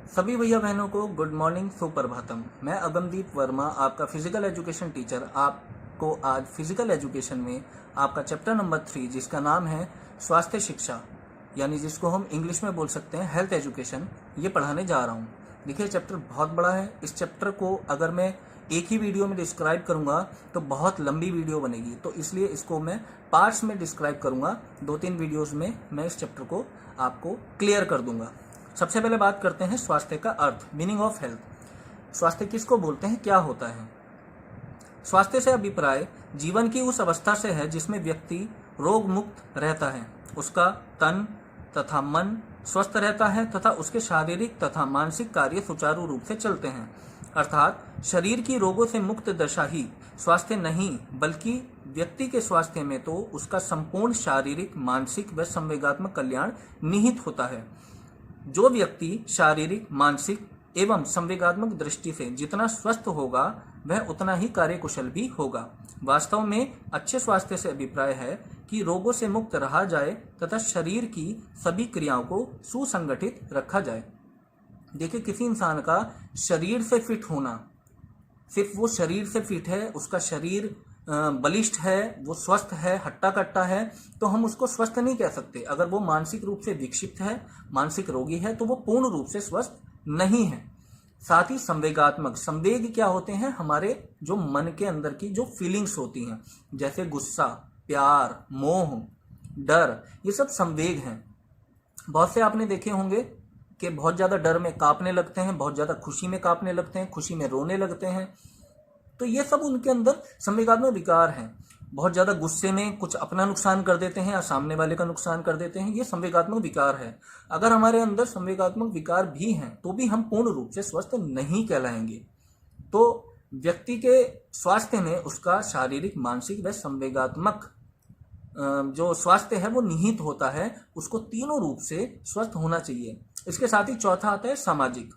सभी भैया बहनों को गुड मॉर्निंग सुप्रभातम। मैं अगमदीप वर्मा, आपका फिजिकल एजुकेशन टीचर, आपको आज फिजिकल एजुकेशन में आपका चैप्टर नंबर 3 जिसका नाम है स्वास्थ्य शिक्षा, यानी जिसको हम इंग्लिश में बोल सकते हैं हेल्थ एजुकेशन, ये पढ़ाने जा रहा हूँ। देखिए चैप्टर बहुत बड़ा है। इस चैप्टर को अगर मैं एक ही वीडियो में डिस्क्राइब करूँगा तो बहुत लंबी वीडियो बनेगी, तो इसलिए इसको मैं पार्ट्स में डिस्क्राइब करूँगा। 2-3 वीडियोज़ में मैं इस चैप्टर को आपको क्लियर कर दूंगा। सबसे पहले बात करते हैं स्वास्थ्य का अर्थ, मीनिंग ऑफ हेल्थ। स्वास्थ्य किसको बोलते हैं, क्या होता है? स्वास्थ्य से अभिप्राय जीवन की उस अवस्था से है जिसमें व्यक्ति रोग मुक्त रहता है, उसका तन तथा मन स्वस्थ रहता है तथा उसके शारीरिक तथा मानसिक कार्य सुचारू रूप से चलते हैं। अर्थात शरीर की रोगों से मुक्त दशा ही स्वास्थ्य नहीं, बल्कि व्यक्ति के स्वास्थ्य में तो उसका संपूर्ण शारीरिक, मानसिक व संवेगात्मक कल्याण निहित होता है। जो व्यक्ति शारीरिक, मानसिक एवं संवेगात्मक दृष्टि से जितना स्वस्थ होगा वह उतना ही कार्यकुशल भी होगा। वास्तव में अच्छे स्वास्थ्य से अभिप्राय है कि रोगों से मुक्त रहा जाए तथा शरीर की सभी क्रियाओं को सुसंगठित रखा जाए। देखिए, किसी इंसान का शरीर से फिट होना, सिर्फ वो शरीर से फिट है, उसका शरीर बलिष्ठ है, वो स्वस्थ है, हट्टा कट्टा है, तो हम उसको स्वस्थ नहीं कह सकते। अगर वो मानसिक रूप से विक्षिप्त है, मानसिक रोगी है, तो वो पूर्ण रूप से स्वस्थ नहीं है। साथ ही संवेगात्मक, संवेग क्या होते हैं? हमारे जो मन के अंदर की जो फीलिंग्स होती हैं, जैसे गुस्सा, प्यार, मोह, डर, ये सब संवेग हैं। बहुत से आपने देखे होंगे कि बहुत ज्यादा डर में कांपने लगते हैं, बहुत ज्यादा खुशी में कांपने लगते हैं, खुशी में रोने लगते हैं। तो ये सब उनके अंदर संवेगात्मक विकार हैं। बहुत ज्यादा गुस्से में कुछ अपना नुकसान कर देते हैं या सामने वाले का नुकसान कर देते हैं, ये संवेगात्मक विकार है। अगर हमारे अंदर संवेगात्मक विकार भी हैं तो भी हम पूर्ण रूप से स्वस्थ नहीं कहलाएंगे। तो व्यक्ति के स्वास्थ्य में उसका शारीरिक, मानसिक व संवेगात्मक जो स्वास्थ्य है वो निहित होता है। उसको तीनों रूप से स्वस्थ होना चाहिए। इसके साथ ही चौथा आता है सामाजिक।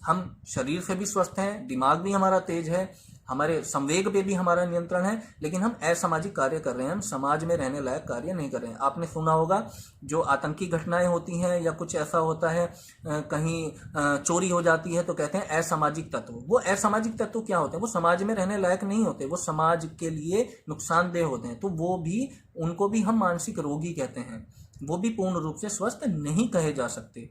हम शरीर से भी स्वस्थ हैं, दिमाग भी हमारा तेज है, हमारे संवेग पे भी हमारा नियंत्रण है, लेकिन हम असामाजिक कार्य कर रहे हैं, हम समाज में रहने लायक कार्य नहीं कर रहे हैं। आपने सुना होगा जो आतंकी घटनाएं होती हैं या कुछ ऐसा होता है, कहीं चोरी हो जाती है, तो कहते हैं असामाजिक तत्व। वो असामाजिक तत्व क्या होते हैं? वो समाज में रहने लायक नहीं होते, वो समाज के लिए नुकसानदेह होते हैं। तो वो भी, उनको भी हम मानसिक रोगी कहते हैं, वो भी पूर्ण रूप से स्वस्थ नहीं कहे जा सकते।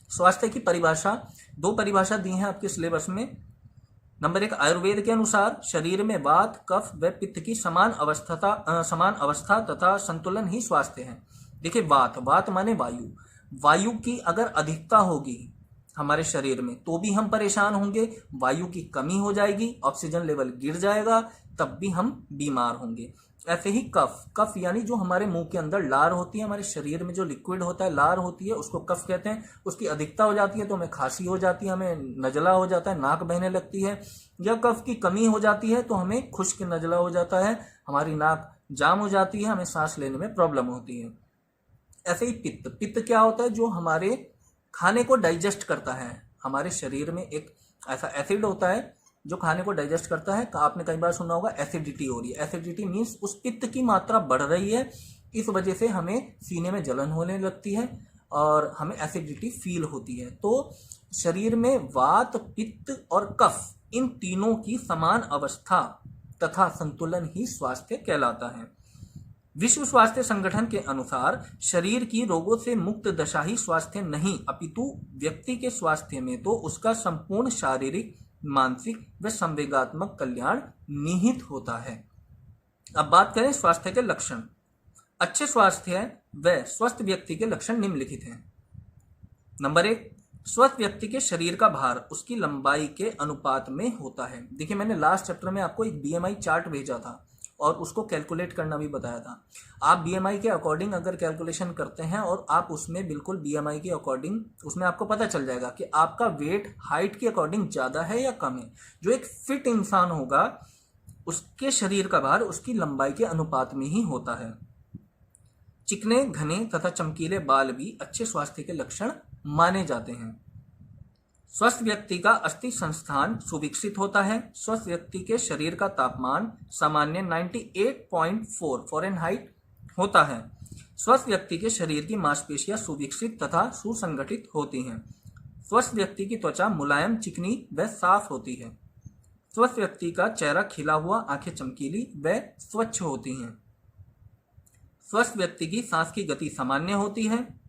स्वास्थ्य की परिभाषा, 2 परिभाषा दी हैं आपके सिलेबस में। नंबर 1, आयुर्वेद के अनुसार शरीर में वात, कफ व पित्त की समान अवस्था तथा संतुलन ही स्वास्थ्य है। देखिए, वात माने वायु। वायु की अगर अधिकता होगी हमारे शरीर में तो भी हम परेशान होंगे, वायु की कमी हो जाएगी, ऑक्सीजन लेवल गिर जाएगा, तब भी हम बीमार होंगे। ऐसे ही कफ यानी जो हमारे मुंह के अंदर लार होती है, हमारे शरीर में जो लिक्विड होता है, लार होती है, उसको कफ कहते हैं। उसकी अधिकता हो जाती है तो हमें खांसी हो जाती है, हमें नजला हो जाता है, नाक बहने लगती है। या कफ की कमी हो जाती है तो हमें खुश्क नजला हो जाता है, हमारी नाक जाम हो जाती है, हमें सांस लेने में प्रॉब्लम होती है। ऐसे ही पित्त क्या होता है? जो हमारे खाने को डाइजेस्ट करता है। हमारे शरीर में एक ऐसा एसिड होता है जो खाने को डाइजेस्ट करता है। आपने कई बार सुना होगा एसिडिटी हो रही है। एसिडिटी मीन्स उस पित्त की मात्रा बढ़ रही है, इस वजह से हमें सीने में जलन होने लगती है और हमें एसिडिटी फील होती है। तो शरीर में वात, पित्त और कफ, इन तीनों की समान अवस्था तथा संतुलन ही स्वास्थ्य कहलाता है। विश्व स्वास्थ्य संगठन के अनुसार शरीर की रोगों से मुक्त दशा ही स्वास्थ्य नहीं, अपितु व्यक्ति के स्वास्थ्य में तो उसका संपूर्ण शारीरिक, मानसिक व संवेगात्मक कल्याण निहित होता है। अब बात करें स्वास्थ्य के लक्षण। अच्छे स्वास्थ्य व स्वस्थ व्यक्ति के लक्षण निम्नलिखित हैं। नंबर 1, स्वस्थ व्यक्ति के शरीर का भार उसकी लंबाई के अनुपात में होता है। देखिए, मैंने लास्ट चैप्टर में आपको एक बीएमआई चार्ट भेजा था और उसको कैलकुलेट करना भी बताया था। आप बीएमआई के अकॉर्डिंग अगर कैलकुलेशन करते हैं और आप उसमें बिल्कुल बीएमआई के अकॉर्डिंग, उसमें आपको पता चल जाएगा कि आपका वेट हाइट के अकॉर्डिंग ज़्यादा है या कम है। जो एक फिट इंसान होगा उसके शरीर का भार उसकी लंबाई के अनुपात में ही होता है। चिकने, घने तथा चमकीले बाल भी अच्छे स्वास्थ्य के लक्षण माने जाते हैं। स्वस्थ व्यक्ति का अस्थि संस्थान सुविकसित होता है। स्वस्थ व्यक्ति के शरीर का तापमान सामान्य 98.4 फ़ारेनहाइट होता है। स्वस्थ व्यक्ति के शरीर की मांसपेशियां सुविकसित तथा सुसंगठित होती हैं। स्वस्थ व्यक्ति की त्वचा मुलायम, चिकनी व साफ होती है। स्वस्थ व्यक्ति का चेहरा खिला हुआ, आंखें चमकीली व स्वच्छ होती हैं। स्वस्थ व्यक्ति की सांस की गति सामान्य होती है।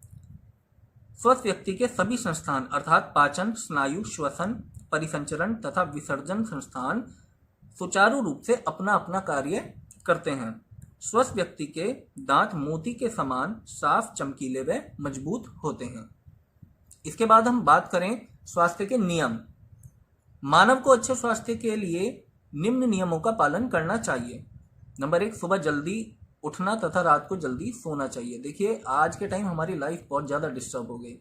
स्वस्थ व्यक्ति के सभी संस्थान अर्थात पाचन, स्नायु, श्वसन, परिसंचरण तथा विसर्जन संस्थान सुचारू रूप से अपना अपना कार्य करते हैं। स्वस्थ व्यक्ति के दांत मोती के समान साफ, चमकीले व मजबूत होते हैं। इसके बाद हम बात करें स्वास्थ्य के नियम। मानव को अच्छे स्वास्थ्य के लिए निम्न नियमों का पालन करना चाहिए। नंबर 1, सुबह जल्दी उठना तथा रात को जल्दी सोना चाहिए। देखिए, आज के टाइम हमारी लाइफ बहुत ज़्यादा डिस्टर्ब हो गई।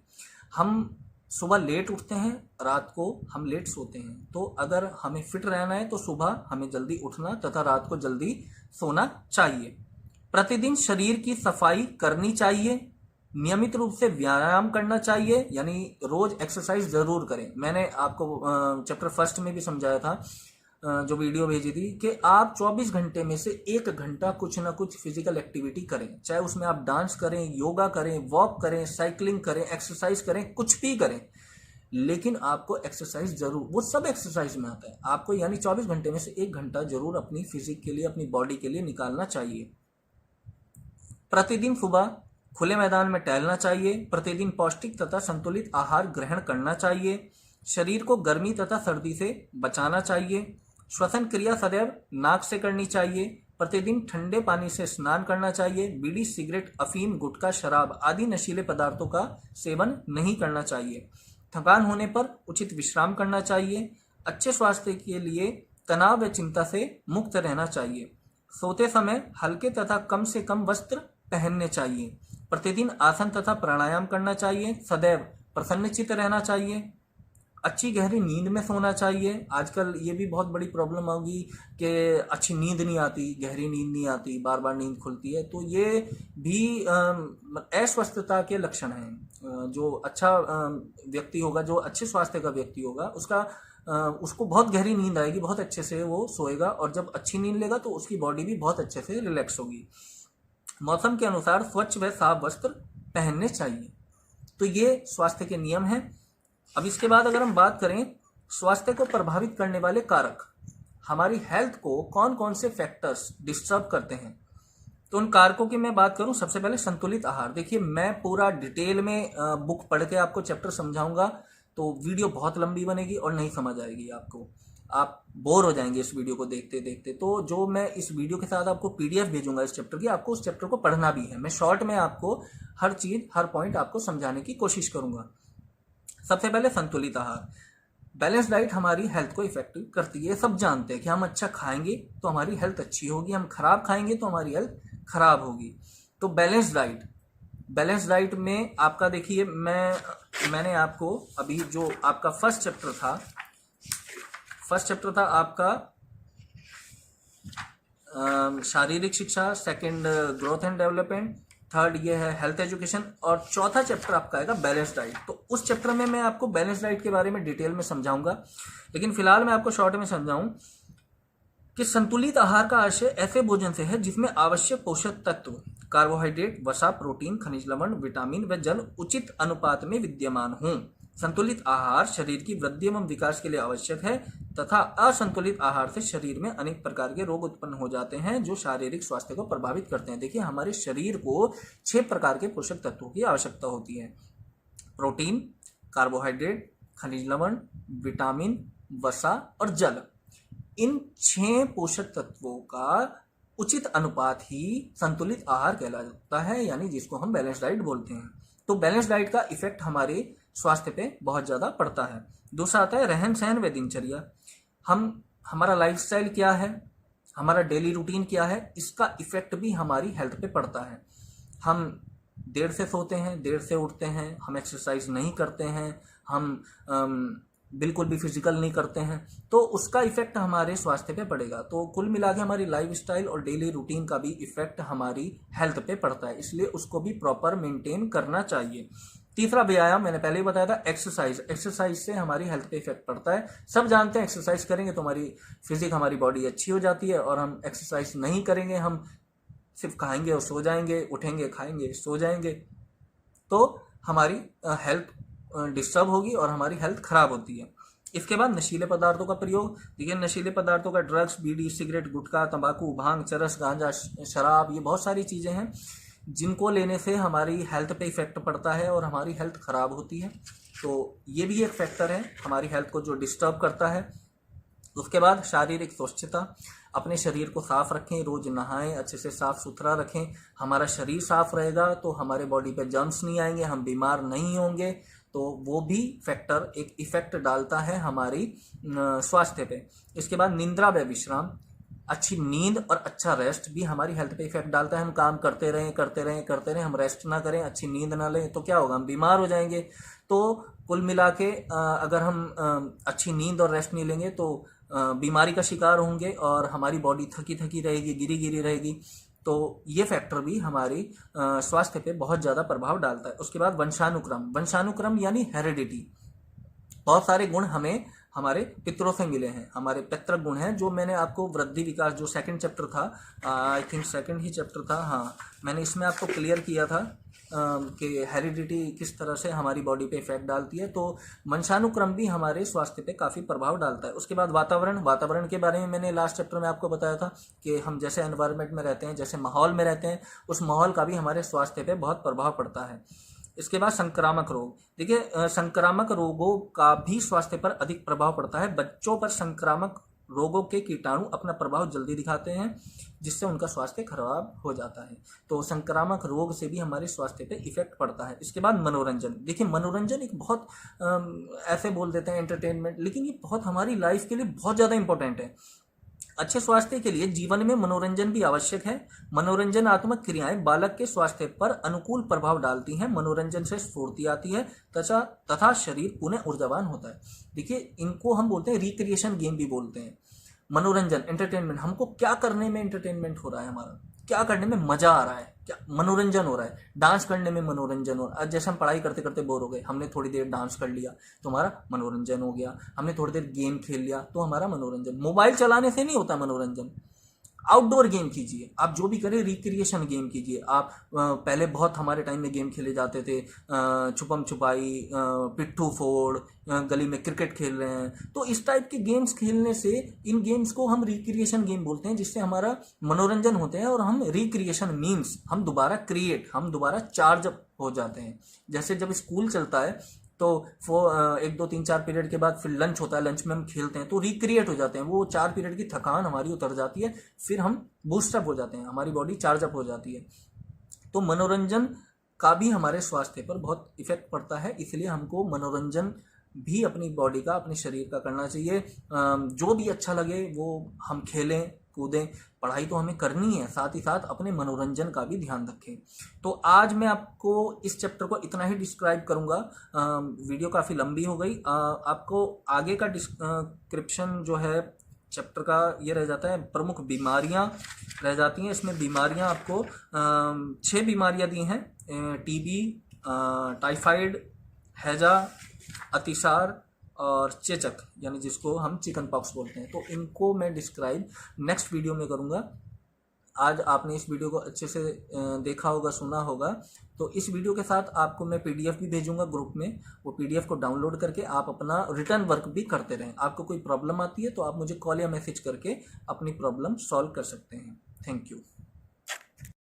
हम सुबह लेट उठते हैं, रात को हम लेट सोते हैं। तो अगर हमें फिट रहना है तो सुबह हमें जल्दी उठना तथा रात को जल्दी सोना चाहिए। प्रतिदिन शरीर की सफाई करनी चाहिए। नियमित रूप से व्यायाम करना चाहिए, यानी रोज एक्सरसाइज जरूर करें। मैंने आपको चैप्टर फर्स्ट में भी समझाया था, जो वीडियो भेजी थी, कि आप 24 घंटे में से 1 घंटा कुछ ना कुछ फिजिकल एक्टिविटी करें। चाहे उसमें आप डांस करें, योगा करें, वॉक करें, साइकिलिंग करें, एक्सरसाइज करें, कुछ भी करें, लेकिन आपको एक्सरसाइज जरूर, वो सब एक्सरसाइज में आता है आपको, यानी 24 घंटे में से 1 घंटा जरूर अपनी फिजिक के लिए, अपनी बॉडी के लिए निकालना चाहिए। प्रतिदिन सुबह खुले मैदान में टहलना चाहिए। प्रतिदिन पौष्टिक तथा संतुलित आहार ग्रहण करना चाहिए। शरीर को गर्मी तथा सर्दी से बचाना चाहिए। श्वसन क्रिया सदैव नाक से करनी चाहिए। प्रतिदिन ठंडे पानी से स्नान करना चाहिए। बीड़ी, सिगरेट, अफीम, गुटखा, शराब आदि नशीले पदार्थों का सेवन नहीं करना चाहिए। थकान होने पर उचित विश्राम करना चाहिए। अच्छे स्वास्थ्य के लिए तनाव व चिंता से मुक्त रहना चाहिए। सोते समय हल्के तथा कम से कम वस्त्र पहनने चाहिए। प्रतिदिन आसन तथा प्राणायाम करना चाहिए। सदैव प्रसन्नचित्त रहना चाहिए। अच्छी गहरी नींद में सोना चाहिए। आजकल ये भी बहुत बड़ी प्रॉब्लम होगी कि अच्छी नींद नहीं आती, गहरी नींद नहीं आती, बार बार नींद खुलती है, तो ये भी अस्वस्थता के लक्षण हैं। जो अच्छा व्यक्ति होगा, जो अच्छे स्वास्थ्य का व्यक्ति होगा, उसको बहुत गहरी नींद आएगी, बहुत अच्छे से वो सोएगा, और जब अच्छी नींद लेगा तो उसकी बॉडी भी बहुत अच्छे से रिलैक्स होगी। मौसम के अनुसार स्वच्छ व साफ वस्त्र पहनने चाहिए। तो ये स्वास्थ्य के नियम हैं। अब इसके बाद अगर हम बात करें स्वास्थ्य को प्रभावित करने वाले कारक, हमारी हेल्थ को कौन कौन से फैक्टर्स डिस्टर्ब करते हैं, तो उन कारकों की मैं बात करूं। सबसे पहले संतुलित आहार। देखिए, मैं पूरा डिटेल में बुक पढ़ के आपको चैप्टर समझाऊंगा तो वीडियो बहुत लंबी बनेगी और नहीं समझ आएगी आपको, आप बोर हो जाएंगे इस वीडियो को देखते देखते। तो जो मैं इस वीडियो के साथ आपको पीडीएफ भेजूंगा इस चैप्टर की, आपको उस चैप्टर को पढ़ना भी है। मैं शॉर्ट में आपको हर चीज, हर पॉइंट आपको समझाने की कोशिश करूंगा। सबसे पहले संतुलित आहार। बैलेंस डाइट हमारी हेल्थ को इफेक्ट करती है। सब जानते हैं कि हम अच्छा खाएंगे तो हमारी हेल्थ अच्छी होगी, हम खराब खाएंगे तो हमारी हेल्थ खराब होगी। तो बैलेंस डाइट में आपका देखिए, मैंने आपको अभी जो आपका फर्स्ट चैप्टर था आपका शारीरिक शिक्षा, second growth and development, third ये है हेल्थ एजुकेशन, और चौथा चैप्टर आपका आएगा बैलेंस डाइट। तो उस चैप्टर में मैं आपको बैलेंस डाइट के बारे में डिटेल में समझाऊंगा, लेकिन फिलहाल मैं आपको शॉर्ट में समझाऊं कि संतुलित आहार का आशय ऐसे भोजन से है जिसमें आवश्यक पोषक तत्व, कार्बोहाइड्रेट, वसा, प्रोटीन, खनिज लवण, विटामिन व जल उचित अनुपात में विद्यमान हों। संतुलित आहार शरीर की वृद्धि एवं विकास के लिए आवश्यक है तथा असंतुलित आहार से शरीर में अनेक प्रकार के रोग उत्पन्न हो जाते हैं जो शारीरिक स्वास्थ्य को प्रभावित करते हैं। देखिए, हमारे शरीर को 6 प्रकार के पोषक तत्वों की आवश्यकता होती है। प्रोटीन, कार्बोहाइड्रेट, खनिज लवण, विटामिन, वसा और जल। इन 6 पोषक तत्वों का उचित अनुपात ही संतुलित आहार कहलाता है, यानी जिसको हम बैलेंस डाइट बोलते हैं। तो बैलेंस डाइट का इफेक्ट हमारे स्वास्थ्य पे बहुत ज्यादा पड़ता है। दूसरा आता है रहन सहन व दिनचर्या। हमारा लाइफस्टाइल क्या है, हमारा डेली रूटीन क्या है, इसका इफेक्ट भी हमारी हेल्थ पे पड़ता है। हम देर से सोते हैं, देर से उठते हैं, हम एक्सरसाइज नहीं करते हैं, हम बिल्कुल भी फिजिकल नहीं करते हैं, तो उसका इफेक्ट हमारे स्वास्थ्य पे पड़ेगा। तो कुल मिला के हमारी लाइफस्टाइल और डेली रूटीन का भी इफेक्ट हमारी हेल्थ पे पड़ता है, इसलिए उसको भी प्रॉपर मेंटेन करना चाहिए। तीसरा व्यायाम, मैंने पहले ही बताया था, एक्सरसाइज से हमारी हेल्थ पे इफेक्ट पड़ता है। सब जानते हैं एक्सरसाइज करेंगे तो हमारी फिजिक, हमारी बॉडी अच्छी हो जाती है, और हम एक्सरसाइज नहीं करेंगे, हम सिर्फ खाएंगे और सो जाएंगे, उठेंगे, खाएंगे, सो जाएंगे, तो हमारी हेल्थ डिस्टर्ब होगी और हमारी हेल्थ खराब होती है। इसके बाद नशीले पदार्थों का प्रयोग। देखिए नशीले पदार्थों का ड्रग्स, बीड़ी, सिगरेट, गुटखा, तंबाकू, भांग, चरस, गांजा, शराब, ये बहुत सारी चीज़ें हैं जिनको लेने से हमारी हेल्थ पे इफेक्ट पड़ता है और हमारी हेल्थ खराब होती है। तो ये भी एक फैक्टर है हमारी हेल्थ को जो डिस्टर्ब करता है। उसके बाद शारीरिक स्वच्छता, अपने शरीर को साफ रखें, रोज नहाएं, अच्छे से साफ सुथरा रखें। हमारा शरीर साफ रहेगा तो हमारे बॉडी पे जर्म्स नहीं आएंगे, हम बीमार नहीं होंगे। तो वो भी फैक्टर एक इफेक्ट डालता है हमारी स्वास्थ्य पे। इसके बाद निंद्रा व विश्राम, अच्छी नींद और अच्छा रेस्ट भी हमारी हेल्थ पे इफेक्ट डालता है। हम काम करते रहें, हम रेस्ट ना करें, अच्छी नींद ना लें तो क्या होगा, हम बीमार हो जाएंगे। तो कुल मिला के अगर हम अच्छी नींद और रेस्ट नहीं लेंगे तो बीमारी का शिकार होंगे और हमारी बॉडी थकी थकी रहेगी, गिरी गिरी रहेगी। तो ये फैक्टर भी हमारी स्वास्थ्य पे बहुत ज़्यादा प्रभाव डालता है। उसके बाद वंशानुक्रम यानी हेरिडिटी। बहुत सारे गुण हमें हमारे पितरों से मिले हैं, हमारे पितृ गुण हैं जो मैंने आपको वृद्धि विकास जो सेकंड चैप्टर था, I think second he chapter था, हाँ, मैंने इसमें आपको क्लियर किया था कि हेरिडिटी किस तरह से हमारी बॉडी पे इफेक्ट डालती है। तो वंशानुक्रम भी हमारे स्वास्थ्य पे काफ़ी प्रभाव डालता है। उसके बाद वातावरण के बारे में मैंने लास्ट चैप्टर में आपको बताया था कि हम जैसे एनवायरनमेंट में रहते हैं, जैसे माहौल में रहते हैं, उस माहौल का भी हमारे स्वास्थ्य पे बहुत प्रभाव पड़ता है। इसके बाद संक्रामक रोग। देखिए संक्रामक रोगों का भी स्वास्थ्य पर अधिक प्रभाव पड़ता है। बच्चों पर संक्रामक रोगों के कीटाणु अपना प्रभाव जल्दी दिखाते हैं जिससे उनका स्वास्थ्य खराब हो जाता है। तो संक्रामक रोग से भी हमारे स्वास्थ्य पे इफेक्ट पड़ता है। इसके बाद मनोरंजन। देखिए मनोरंजन एक बहुत ऐसे बोल देते हैं एंटरटेनमेंट, लेकिन ये बहुत हमारी लाइफ के लिए बहुत ज़्यादा इंपॉर्टेंट है। अच्छे स्वास्थ्य के लिए जीवन में मनोरंजन भी आवश्यक है। मनोरंजनात्मक क्रियाएं बालक के स्वास्थ्य पर अनुकूल प्रभाव डालती हैं। मनोरंजन से स्फूर्ति आती है तथा शरीर पुनः ऊर्जावान होता है। देखिए इनको हम बोलते हैं रिक्रिएशन गेम भी बोलते हैं। मनोरंजन, एंटरटेनमेंट, हमको क्या करने में एंटरटेनमेंट हो रहा है, हमारा क्या करने में मजा आ रहा है, क्या मनोरंजन हो रहा है, डांस करने में मनोरंजन हो रहा है। जैसे हम पढ़ाई करते करते बोर हो गए, हमने थोड़ी देर डांस कर लिया तो हमारा मनोरंजन हो गया। हमने थोड़ी देर गेम खेल लिया तो हमारा मनोरंजन। मोबाइल चलाने से नहीं होता मनोरंजन। आउटडोर गेम कीजिए, आप जो भी करें रिक्रिएशन गेम कीजिए। आप पहले बहुत हमारे टाइम में गेम खेले जाते थे, छुपम छुपाई, पिट्ठू फोड़, गली में क्रिकेट खेल रहे हैं। तो इस टाइप के गेम्स खेलने से, इन गेम्स को हम रिक्रिएशन गेम बोलते हैं जिससे हमारा मनोरंजन होते हैं। और हम रिक्रिएशन मीन्स हम दोबारा चार्ज अप हो जाते हैं। जैसे जब स्कूल चलता है तो 1 2 3 4 पीरियड के बाद फिर लंच होता है, लंच में हम खेलते हैं तो रिक्रिएट हो जाते हैं। वो 4 पीरियड की थकान हमारी उतर जाती है, फिर हम बूस्टअप हो जाते हैं, हमारी बॉडी चार्ज अप हो जाती है। तो मनोरंजन का भी हमारे स्वास्थ्य पर बहुत इफेक्ट पड़ता है, इसलिए हमको मनोरंजन भी अपनी बॉडी का, अपने शरीर का करना चाहिए। जो भी अच्छा लगे वो हम खेलें कूदें। पढ़ाई तो हमें करनी है, साथ ही साथ अपने मनोरंजन का भी ध्यान रखें। तो आज मैं आपको इस चैप्टर को इतना ही डिस्क्राइब करूंगा। वीडियो काफ़ी लंबी हो गई। आपको आगे का डिस्क्रिप्शन जो है चैप्टर का ये रह जाता है, प्रमुख बीमारियां रह जाती हैं। इसमें बीमारियां आपको 6 बीमारियां दी हैं, टीबी, टाइफाइड, हैजा, अतिसार और चेचक, यानी जिसको हम चिकन पॉक्स बोलते हैं। तो इनको मैं डिस्क्राइब नेक्स्ट वीडियो में करूँगा। आज आपने इस वीडियो को अच्छे से देखा होगा, सुना होगा। तो इस वीडियो के साथ आपको मैं पीडीएफ भी भेजूंगा ग्रुप में। वो पीडीएफ को डाउनलोड करके आप अपना रिटर्न वर्क भी करते रहें। आपको कोई प्रॉब्लम आती है तो आप मुझे कॉल या मैसेज करके अपनी प्रॉब्लम सॉल्व कर सकते हैं। Thank you.